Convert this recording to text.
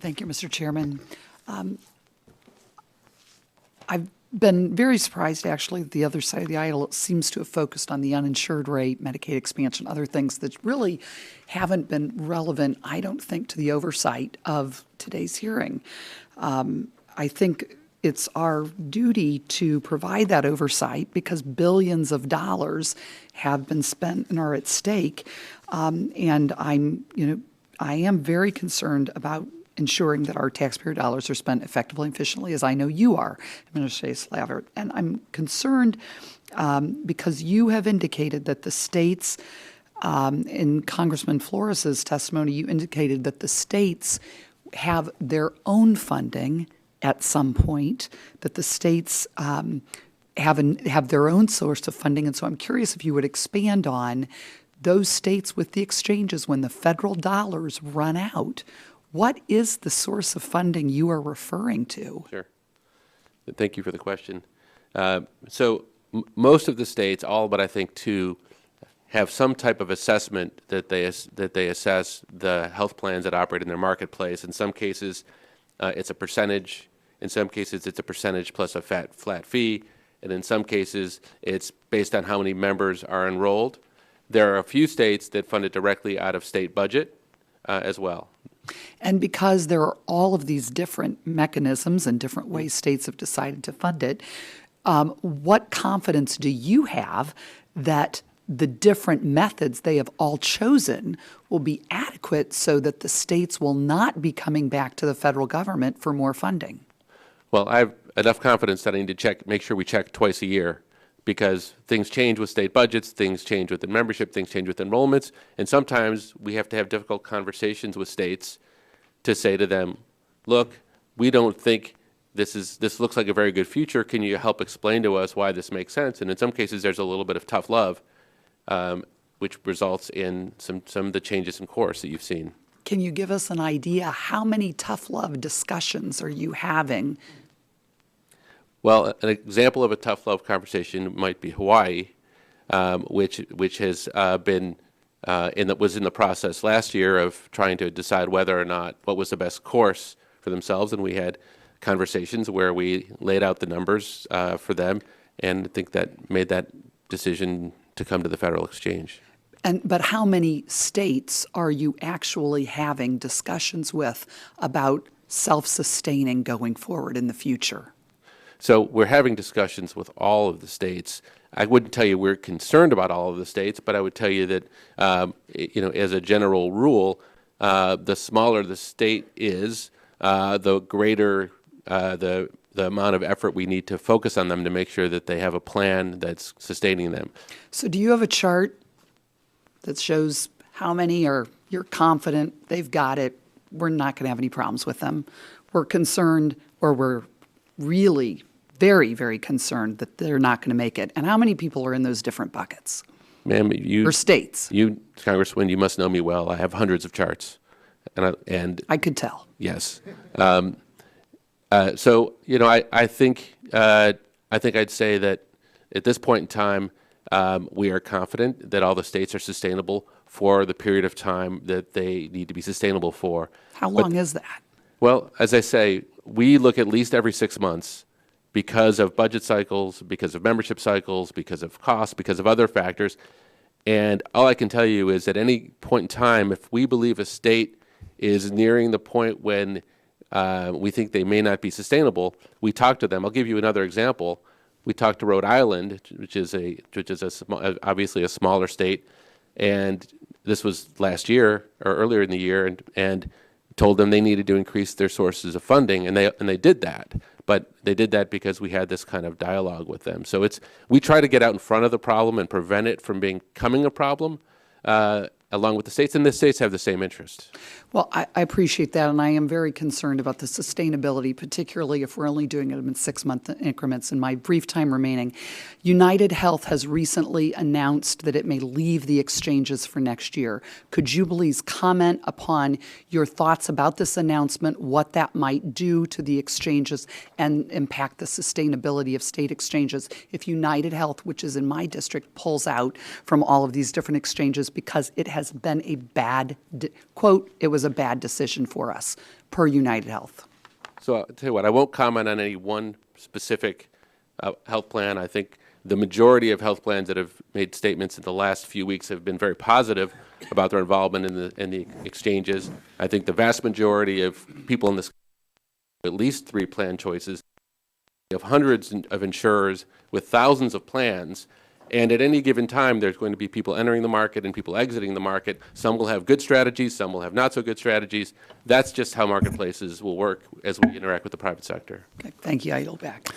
Thank you, Mr. Chairman. I've been very surprised, actually, that the other side of the aisle seems to have focused on the uninsured rate, Medicaid expansion, other things that really haven't been relevant, I don't think, to the oversight of today's hearing. I think it's our duty to provide that oversight because billions of dollars have been spent and are at stake. And I am very concerned about ensuring that our taxpayer dollars are spent effectively and efficiently, as I know you are, Administrator Slaver. And I'm concerned because you have indicated that the states, in Congressman Flores's testimony, you indicated that the states have their own funding at some point, that the states have their own source of funding. And so I'm curious if you would expand on those states with the exchanges when the federal dollars run out. What is the source of funding you are referring to? Sure. Thank you for the question. Most of the states, all but I think two, have some type of assessment that they assess the health plans that operate in their marketplace. In some cases, it's a percentage. In some cases, it's a percentage plus a flat fee. And in some cases, it's based on how many members are enrolled. There are a few states that fund it directly out of state budget as well. And because there are all of these different mechanisms and different ways states have decided to fund it, what confidence do you have that the different methods they have all chosen will be adequate so that the states will not be coming back to the federal government for more funding? Well, I have enough confidence that I need to make sure we check twice a year, because things change with state budgets, things change with the membership, things change with enrollments, and sometimes we have to have difficult conversations with states to say to them, look, we don't think this looks like a very good future. Can you help explain to us why this makes sense? And in some cases, there's a little bit of tough love, which results in some of the changes in course that you've seen. Can you give us an idea how many tough love discussions are you having? Well, an example of a tough love conversation might be Hawaii, which has been was in the process last year of trying to decide whether or not what was the best course for themselves, and we had conversations where we laid out the numbers for them, and I think that made that decision to come to the federal exchange. But how many states are you actually having discussions with about self-sustaining going forward in the future? So we're having discussions with all of the states. I wouldn't tell you we're concerned about all of the states, but I would tell you that, as a general rule, the smaller the state is, the greater the amount of effort we need to focus on them to make sure that they have a plan that's sustaining them. So do you have a chart that shows how many are you're confident they've got it, we're not going to have any problems with them? We're concerned, or we're really very, very concerned that they're not going to make it. And how many people are in those different buckets? Ma'am, or states? You, Congresswoman, you must know me well. I have hundreds of charts. And I could tell. Yes. So, I think I'd say that at this point in time, we are confident that all the states are sustainable for the period of time that they need to be sustainable for. How long is that? Well, as I say, we look at least every 6 months because of budget cycles, because of membership cycles, because of costs, because of other factors. And all I can tell you is at any point in time, if we believe a state is nearing the point when we think they may not be sustainable, we talk to them. I'll give you another example. We talked to Rhode Island, which is obviously a smaller state, and this was last year or earlier in the year, and told them they needed to increase their sources of funding, and they did that. But they did that because we had this kind of dialogue with them. So we try to get out in front of the problem and prevent it from becoming a problem, along with the states, and the states have the same interest. Well, I appreciate that, and I am very concerned about the sustainability, particularly if we're only doing it in 6-month increments. In my brief time remaining, United Health has recently announced that it may leave the exchanges for next year. Could you please comment upon your thoughts about this announcement, what that might do to the exchanges and impact the sustainability of state exchanges if United Health, which is in my district, pulls out from all of these different exchanges because it has has been a bad, quote, it was a bad decision for us, per United Health. So I'll tell you what, I won't comment on any one specific health plan. I think the majority of health plans that have made statements in the last few weeks have been very positive about their involvement in the exchanges. I think the vast majority of people in this at least 3 plan choices. We have hundreds of insurers with thousands of plans, and at any given time there's going to be people entering the market and people exiting the market. Some will have good strategies, some will have not so good strategies. That's just how marketplaces will work as we interact with the private sector. Okay, thank you. I yield back.